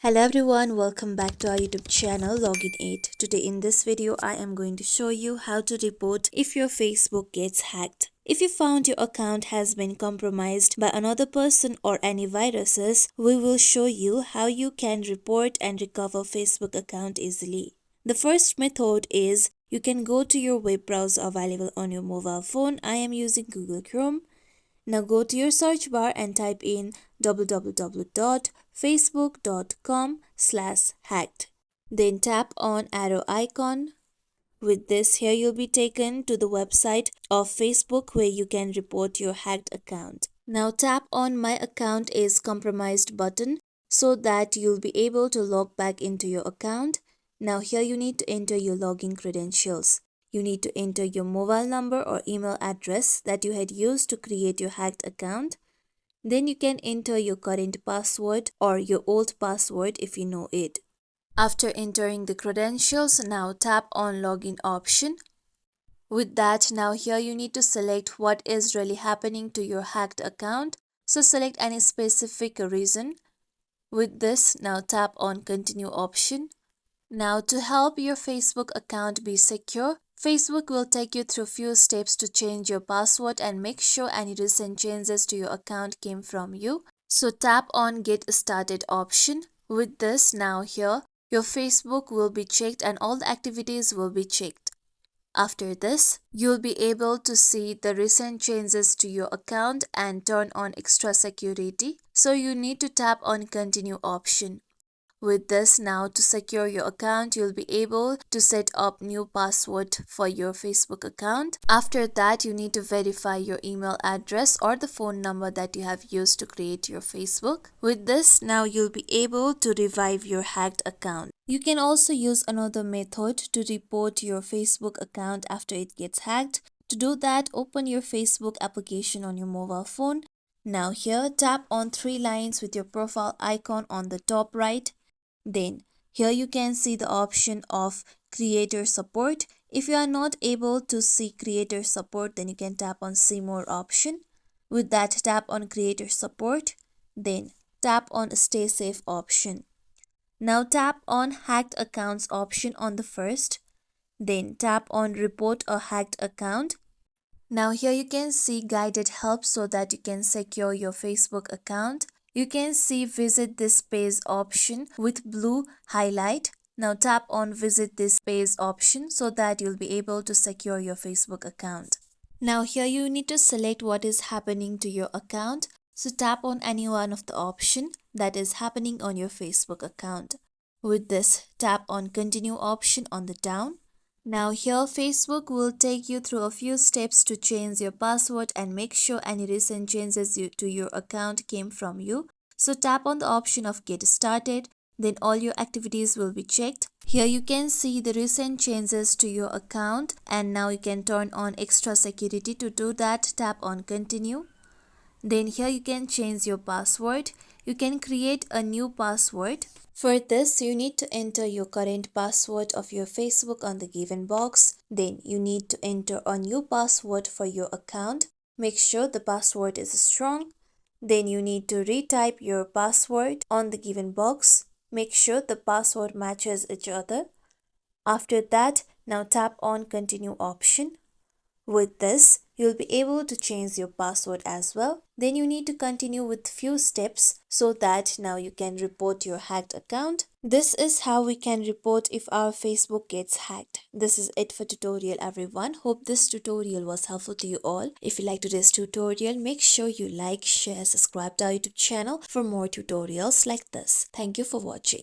Hello everyone, welcome back to our YouTube channel Login 8. Today in this video I am going to show you how to report if your Facebook gets hacked. If you found your account has been compromised by another person or any viruses, we will show you how you can report and recover Facebook account easily. The first method is you can go to your web browser available on your mobile phone. I am using Google Chrome. Now go to your search bar and type in www.facebook.com/hacked. Then tap on arrow icon. With this, here you'll be taken to the website of Facebook where you can report your hacked account. Now tap on my account is compromised button so that you'll be able to log back into your account. Now here you need to enter your login credentials. You need to enter your mobile number or email address that you had used to create your hacked account. Then you can enter your current password or your old password if you know it. After entering the credentials, now tap on login option. With that, now here you need to select what is really happening to your hacked account. So select any specific reason. With this, now tap on continue option. Now to help your Facebook account be secure, Facebook will take you through few steps to change your password and make sure any recent changes to your account came from you. So tap on get started option. With this, now here, your Facebook will be checked and all the activities will be checked. After this, you'll be able to see the recent changes to your account and turn on extra security. So you need to tap on continue option. With this, now to secure your account, you'll be able to set up new password for your Facebook account. After that, you need to verify your email address or the phone number that you have used to create your Facebook. With this, now you'll be able to revive your hacked account. You can also use another method to report your Facebook account after it gets hacked. To do that, open your Facebook application on your mobile phone. Now here, tap on three lines with your profile icon on the top right. Then here you can see the option of creator support. If you are not able to see creator support, then you can tap on see more option. With that, tap on creator support. Then tap on stay safe option. Now tap on hacked accounts option on the first. Then tap on report a hacked account. Now here you can see guided help so that you can secure your Facebook account. You can see visit this page option with blue highlight. Now tap on visit this page option so that you'll be able to secure your Facebook account. Now here you need to select what is happening to your account. So tap on any one of the option that is happening on your Facebook account. With this, tap on continue option on the down. Now here Facebook will take you through a few steps to change your password and make sure any recent changes to your account came from you. So tap on the option of get started, then all your activities will be checked. Here you can see the recent changes to your account and now you can turn on extra security. To do that, tap on continue. Then here you can change your password. You can create a new password. For this, you need to enter your current password of your Facebook on the given box. Then you need to enter a new password for your account. Make sure the password is strong. Then you need to retype your password on the given box. Make sure the password matches each other. After that, now tap on continue option. With this, you'll be able to change your password as well. Then you need to continue with few steps so that now you can report your hacked account. This is how we can report if our Facebook gets hacked. This is it for tutorial everyone. Hope this tutorial was helpful to you all. If you liked today's tutorial, make sure you like, share, subscribe to our YouTube channel for more tutorials like this. Thank you for watching.